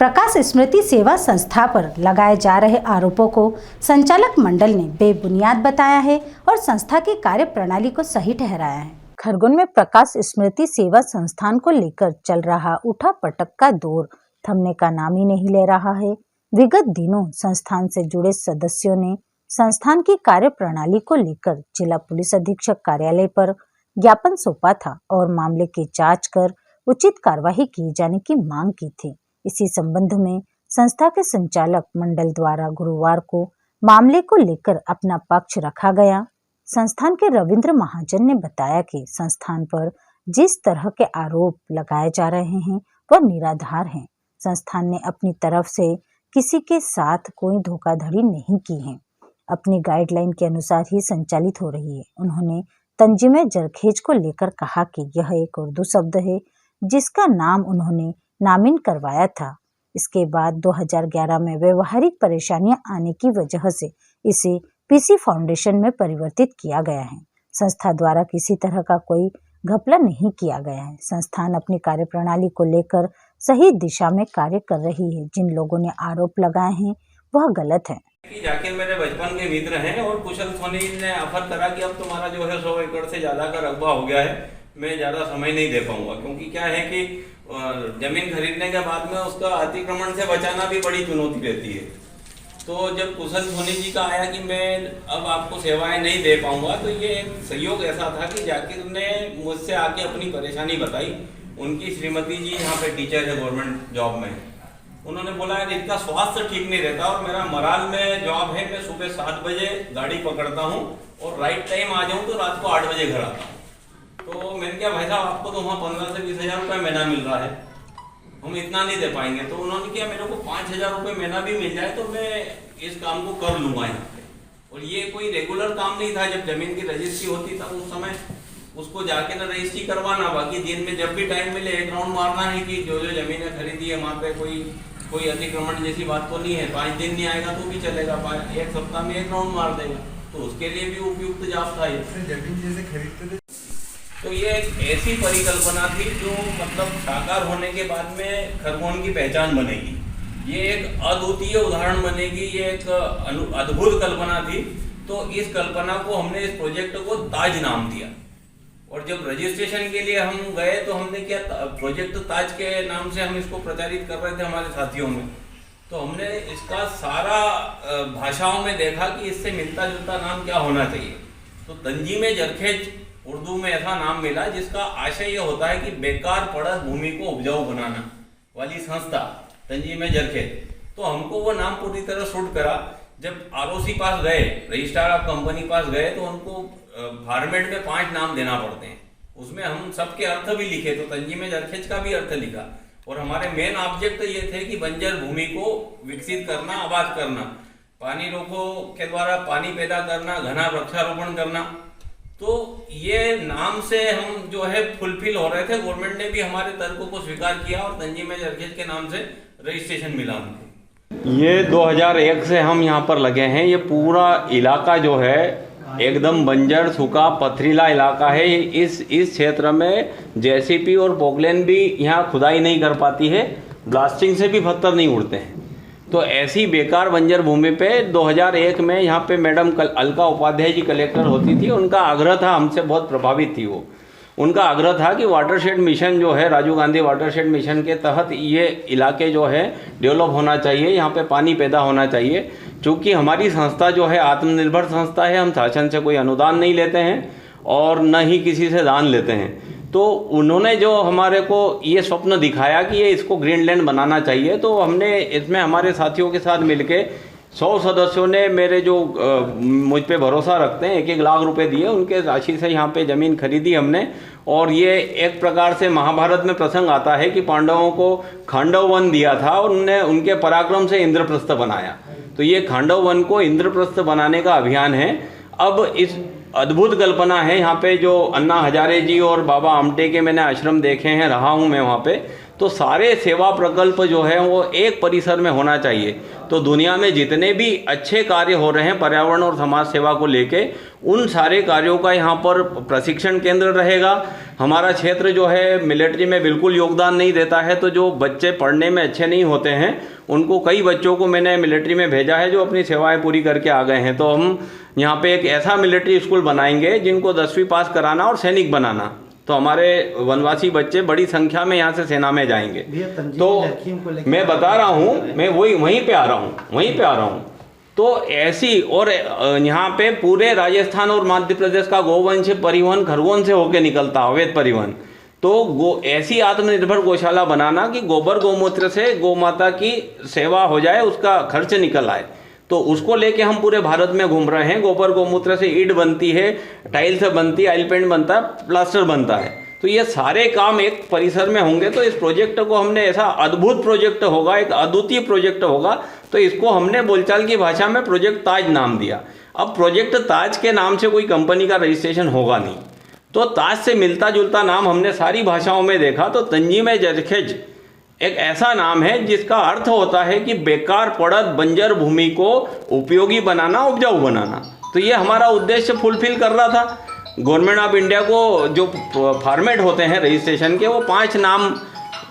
प्रकाश स्मृति सेवा संस्था पर लगाए जा रहे आरोपों को संचालक मंडल ने बेबुनियाद बताया है और संस्था की कार्य प्रणाली को सही ठहराया है। खरगोन में प्रकाश स्मृति सेवा संस्थान को लेकर चल रहा उठा पटक का दौर थमने का नाम ही नहीं ले रहा है। विगत दिनों संस्थान से जुड़े सदस्यों ने संस्थान की कार्य प्रणाली को लेकर जिला पुलिस अधीक्षक कार्यालय पर ज्ञापन सौंपा था और मामले की जांच कर उचित कार्यवाही की जाने की मांग की थी। इसी संबंध में संस्था के संचालक मंडल द्वारा गुरुवार को मामले को लेकर अपना पक्ष रखा गया। संस्थान के रविंद्र महाजन ने बताया कि संस्थान पर जिस तरह के आरोप लगाए जा रहे हैं वह निराधार हैं। संस्थान ने अपनी तरफ से किसी के साथ कोई धोखाधड़ी नहीं की है, अपनी गाइडलाइन के अनुसार ही संचालित हो रही है। उन्होंने तंजीम जरखेज को लेकर कहा कि यह एक उर्दू शब्द है जिसका नाम उन्होंने नामिन करवाया था। इसके बाद 2011 में व्यवहारिक परेशानियां आने की वजह से इसे पीसी फाउंडेशन में परिवर्तित किया गया है। संस्था द्वारा किसी तरह का कोई घपला नहीं किया गया है। संस्थान अपनी कार्यप्रणाली को लेकर सही दिशा में कार्य कर रही है। जिन लोगों ने आरोप लगाए हैं वह गलत है। जाकिर मेरे बचपन के मित्र हैं और कुशल सोनी ने ऑफर करा कि अब तुम्हारा जो है 100 एकड़ से ज्यादा का रकबा हो गया है, मैं ज्यादा समय नहीं दे पाऊंगा, क्योंकि क्या है कि जमीन खरीदने के बाद में उसका अतिक्रमण से बचाना भी बड़ी चुनौती रहती है। तो जब कुशल सोनी जी का आया कि मैं अब आपको सेवाएं नहीं दे पाऊंगा, तो ये एक सहयोग ऐसा था कि जाकिर ने मुझसे आके अपनी परेशानी बताई। उनकी श्रीमती जी यहाँ पे टीचर है, गवर्नमेंट जॉब में। उन्होंने बोला है इनका स्वास्थ्य ठीक नहीं रहता और मेरा मराल में जॉब है, मैं सुबह 7 बजे गाड़ी पकड़ता हूँ और राइट टाइम आ जाऊँ तो रात को 8 बजे घर आता हूँ। तो मैंने क्या भाई साहब आपको तो वहाँ 15 से 20 हजार रुपये महीना मिल रहा है, हम इतना नहीं दे पाएंगे। तो उन्होंने क्या मेरे को 5,000 रुपये महीना भी मिल जाए तो मैं इस काम को कर लूँगा यहाँ पे। और ये कोई रेगुलर काम नहीं था। जब जमीन की रजिस्ट्री होती था उस समय उसको जाके ना रजिस्ट्री करवाना, बाकी दिन में जब भी टाइम मिले एक राउंड मारना है कि जो जो जमीनें खरीदी है वहाँ पे कोई अतिक्रमण जैसी बात तो नहीं है। 5 दिन नहीं आएगा तो भी चलेगा, 1 सप्ताह में 1 राउंड मार देगा, तो उसके लिए भी उपयुक्त जाप था। जमीन जैसे खरीदते थे तो ये एक ऐसी परिकल्पना थी जो मतलब साकार होने के बाद में खरगोन की पहचान बनेगी, ये एक अद्वितीय उदाहरण बनेगी, ये एक अद्भुत कल्पना थी। तो इस कल्पना को हमने इस प्रोजेक्ट को ताज नाम दिया। और जब रजिस्ट्रेशन के लिए हम गए तो हमने क्या प्रोजेक्ट ताज के नाम से हम इसको प्रचारित कर रहे थे हमारे साथियों में। तो हमने इसका सारा भाषाओं में देखा कि इससे मिलता जुलता नाम क्या होना चाहिए। तो तंजीम जरखेज उर्दू में ऐसा नाम मिला जिसका आशय यह होता है कि बेकार पड़त भूमि को उपजाऊ बनाना वाली संस्था तंजीम जरखेज। तो हमको वो नाम पूरी तरह सूट करा। जब आरओसी पास गए, रजिस्ट्रार ऑफ कंपनी पास गए, तो उनको फॉर्मेट में 5 नाम देना पड़ते हैं। उसमें हम सबके अर्थ भी लिखे, तो तंजीम जरखेज का भी अर्थ लिखा। और हमारे मेन ऑब्जेक्ट ये थे कि बंजर भूमि को विकसित करना, आबाद करना, पानी रोको के द्वारा पानी पैदा करना, घना वृक्षारोपण करना। तो ये नाम से हम जो है फुलफिल हो रहे थे। गवर्नमेंट ने भी हमारे तर्कों को स्वीकार किया और तंजीम जरखेज के नाम से रजिस्ट्रेशन मिला उनको। ये 2001 से हम यहाँ पर लगे हैं। ये पूरा इलाका जो है एकदम बंजर, सूखा, पथरीला इलाका है। इस क्षेत्र में जेसीबी और पोकलेन भी यहाँ खुदाई नहीं कर पाती है, ब्लास्टिंग से भी पत्थर नहीं उड़ते हैं। तो ऐसी बेकार बंजर भूमि पे 2001 में यहाँ पे मैडम अलका उपाध्याय जी कलेक्टर होती थी। उनका आग्रह था, हमसे बहुत प्रभावित थी वो। उनका आग्रह था कि वाटरशेड मिशन जो है, राजीव गांधी वाटरशेड मिशन के तहत ये इलाके जो है डेवलप होना चाहिए, यहाँ पे पानी पैदा होना चाहिए। चूँकि हमारी संस्था जो है आत्मनिर्भर संस्था है, हम शासन से कोई अनुदान नहीं लेते हैं और न ही किसी से दान लेते हैं। तो उन्होंने जो हमारे को ये स्वप्न दिखाया कि ये इसको ग्रीनलैंड बनाना चाहिए, तो हमने इसमें हमारे साथियों के साथ मिलके 100 सदस्यों ने मेरे जो मुझ पे भरोसा रखते हैं 1-1 लाख रुपए दिए, उनके राशि से यहाँ पे ज़मीन खरीदी हमने। और ये एक प्रकार से महाभारत में प्रसंग आता है कि पांडवों को खांडव वन दिया था और उन्होंने उनके पराक्रम से इंद्रप्रस्थ बनाया। तो ये खांडव वन को इंद्रप्रस्थ बनाने का अभियान है। अब इस अद्भुत कल्पना है यहाँ पे, जो अन्ना हजारे जी और बाबा आमटे के मैंने आश्रम देखे हैं, रहा हूँ मैं वहाँ पे। तो सारे सेवा प्रकल्प जो है वो एक परिसर में होना चाहिए। तो दुनिया में जितने भी अच्छे कार्य हो रहे हैं पर्यावरण और समाज सेवा को लेके, उन सारे कार्यों का यहाँ पर प्रशिक्षण केंद्र रहेगा। हमारा क्षेत्र जो है मिलिट्री में बिल्कुल योगदान नहीं देता है, तो जो बच्चे पढ़ने में अच्छे नहीं होते हैं उनको, कई बच्चों को मैंने मिलिट्री में भेजा है जो अपनी सेवाएं पूरी करके आ गए हैं। तो हम यहाँ पे एक ऐसा मिलिट्री स्कूल बनाएंगे जिनको 10वीं पास कराना और सैनिक बनाना, तो हमारे वनवासी बच्चे बड़ी संख्या में यहाँ से सेना में जाएंगे। तो मैं बता रहा हूँ, मैं वहीं पे आ रहा हूँ। तो ऐसी, और यहाँ पे पूरे राजस्थान और मध्य प्रदेश का गोवंश परिवहन खरगोन से होके निकलता, अवैध परिवहन। तो ऐसी आत्मनिर्भर गौशाला बनाना कि गोबर गौमूत्र से गौ माता की सेवा हो जाए, उसका खर्च निकल आए। तो उसको लेके हम पूरे भारत में घूम रहे हैं। गोबर गौमूत्र से ईंट बनती है, टाइल्स बनती है, ऑयल पेंट बनता है, प्लास्टर बनता है। तो ये सारे काम एक परिसर में होंगे। तो इस प्रोजेक्ट को हमने, ऐसा अद्भुत प्रोजेक्ट होगा, एक अद्वितीय प्रोजेक्ट होगा, तो इसको हमने बोलचाल की भाषा में प्रोजेक्ट ताज नाम दिया। अब प्रोजेक्ट ताज के नाम से कोई कंपनी का रजिस्ट्रेशन होगा नहीं, तो ताज से मिलता जुलता नाम हमने सारी भाषाओं में देखा। तो तंजीम जरखेज एक ऐसा नाम है जिसका अर्थ होता है कि बेकार पड़त बंजर भूमि को उपयोगी बनाना, उपजाऊ बनाना। तो ये हमारा उद्देश्य फुलफिल कर रहा था। गवर्नमेंट ऑफ इंडिया को जो फॉर्मेट होते हैं रजिस्ट्रेशन के, वो 5 नाम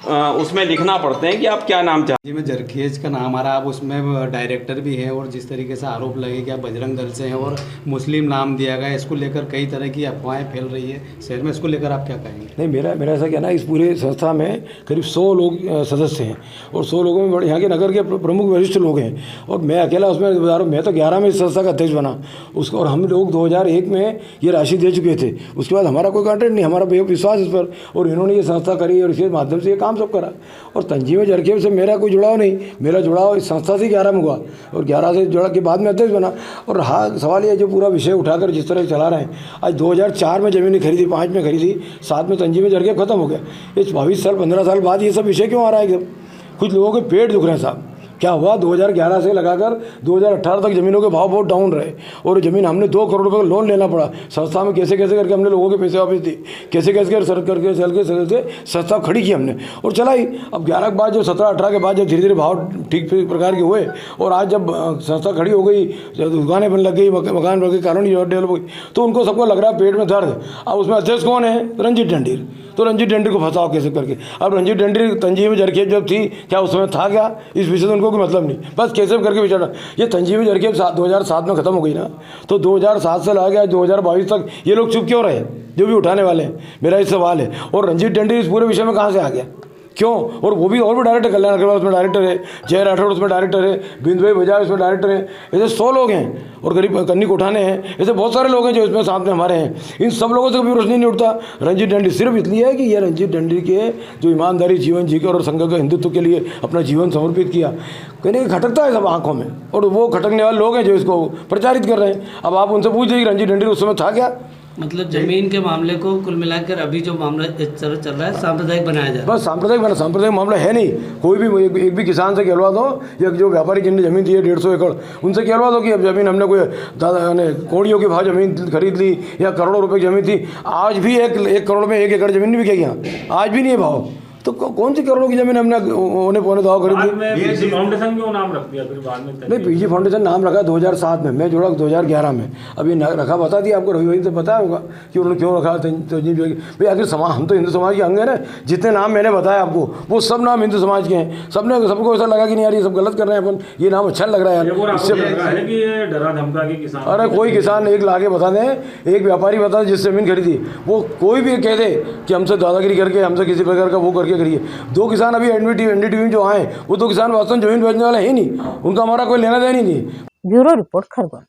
उसमें लिखना पड़ते हैं कि आप क्या नाम चाहते हैं। जी, में जरखेज का नाम आ रहा, आप उसमें डायरेक्टर भी हैं, और जिस तरीके से आरोप लगे कि आप बजरंग दल से हैं और मुस्लिम नाम दिया गया, इसको लेकर कई तरह की अफवाहें फैल रही है शहर में, इसको लेकर आप क्या कहेंगे? नहीं, मेरा ऐसा कहना है, इस पूरे संस्था में करीब 100 लोग सदस्य हैं, और 100 लोगों में यहाँ के नगर के प्रमुख वरिष्ठ लोग हैं, और मैं अकेला उसमें बता रहा हूँ। मैं तो 11 में इस संस्था का अध्यक्ष बना उसको, और हम लोग 2001 में ये राशि दे चुके थे। उसके बाद हमारा कोई कॉन्टेक्ट नहीं, हमारा विश्वास इस पर, और इन्होंने ये संस्था करी और इसके माध्यम से ये काम सब करा। और तंजीम जरखेज से मेरा कोई जुड़ाव नहीं, मेरा जुड़ाव इस संस्था से 11 में हुआ, और 11 से जुड़ा के बाद में अध्यक्ष बना। और हाँ, सवाल ये जो पूरा विषय उठाकर जिस तरह चला रहे हैं, आज 2004 में ज़मीन खरीदी, 5 में खरीदी, 7 में तंजीम जरखेज खत्म हो गया। इस 22 साल 15 साल बाद ये सब विषय क्यों आ रहा है एकदम? कुछ लोगों के पेट दुख रहे हैं साहब। क्या हुआ, 2011 से लगाकर 2018 तक ज़मीनों के भाव बहुत डाउन रहे, और ज़मीन हमने 2 करोड़ रुपये का लोन लेना पड़ा संस्था में। कैसे कैसे करके हमने लोगों के पैसे वापस दिए, कैसे कैसे सर करके चल के संस्था खड़ी की हमने और चलाई। अब 11 के बाद, जब 17-18 के बाद जब धीरे धीरे भाव ठीक प्रकार के हुए, और आज जब संस्था खड़ी हो गई, दुकानें बन लग गई, मकान बन गई, कॉलोनी डेवलप हो गई, तो उनको सबको लग रहा है पेट में दर्द। अब उसमें अध्यक्ष कौन है? रंजीत ढंडीर। तो रंजीत ढंडीर को फंसाओ कैसे करके। अब रंजीत ढंडीर तंजीम जरखेज जब थी, क्या उस समय था क्या? इस विषय से उनको कोई मतलब नहीं, बस कैसे करके विचारा। ये तंजीम जरखेज 2007 में ख़त्म हो गई ना, तो 2007 से लगा 2022 तक ये लोग चुप क्यों रहे, जो भी उठाने वाले हैं? मेरा ये सवाल है। और रंजीत ढंडीर इस पूरे विषय में कहाँ से आ गया, क्यों? और वो भी डायरेक्टर, कल्याण अग्रवाल उसमें डायरेक्टर है, जय राठौड़ उसमें डायरेक्टर है, बिंदु भाई बजाज उसमें डायरेक्टर है। ऐसे 100 लोग हैं, और करीब कन्नी कोठाने हैं, ऐसे बहुत सारे लोग हैं जो इसमें साथ में हमारे हैं। इन सब लोगों से कभी रोशनी नहीं उठता। रंजीत ढंडीर सिर्फ इसलिए है कि ये रंजीत ढंडीर के जो ईमानदारी जीवन जीकर और संघ के हिंदुत्व के लिए अपना जीवन समर्पित किया, कहीं खटकता है सब आंखों में, और वो खटकने वाले लोग हैं जो इसको प्रचारित कर रहे हैं। अब आप उनसे पूछ लीजिए रंजीत ढंडीर उस समय था क्या? मतलब जमीन के मामले को कुल मिलाकर अभी जो मामला चल रहा है सांप्रदायिक बनाया जा रहा है। बस सांप्रदायिक मामला है नहीं। कोई भी एक भी किसान से कहलवा दो, या जो व्यापारी जिनने ज़मीन दी है 150 एकड़, उनसे कहलवा दो कि अब ज़मीन हमने कोई दादा ने कोड़ियों के भाव ज़मीन खरीद ली, या करोड़ों रुपए की ज़मीन थी, आज भी 1 करोड़ में 1 एकड़ ज़मीन नहीं बिकेगी यहाँ, आज भी नहीं है भाव। तो कौन सी करोड़ों की ज़मीन हमने उन्हें पौने दाव खरीद ली? पीजी फाउंडेशन क्यों नाम रख दिया फिर बाद में? नहीं, पीजी फाउंडेशन नाम रखा 2007 में, मैं जुड़ा 2011 में। अभी रखा बता दिया आपको, रवि भाई से पता होगा कि उन्होंने क्यों रखा। तंजीम भाई आखिर समाज, हम तो हिंदू समाज के अंग हैं ना। जितने नाम मैंने बताया आपको, वो सब नाम हिंदू समाज के हैं। सबको ऐसा लगा कि नहीं यार ये सब गलत कर रहे हैं अपन, ये नाम अच्छा लग रहा है यार, इससे है कि ये डरा धमका के किसान। अरे कोई किसान एक लाके बता दें, एक व्यापारी बता दें जिस ज़मीन खरीदी, वो कोई भी कह दे कि हमसे दादागिरी करके, हमसे किसी प्रकार का वो करके करिए। 2 किसान अभी एनडीटीवी में जो आए, वो 2 किसान वास्तव में जमीन बेचने वाले हैं ही नहीं, उनका हमारा कोई लेना देना ही नहीं। Bureau report Khargone.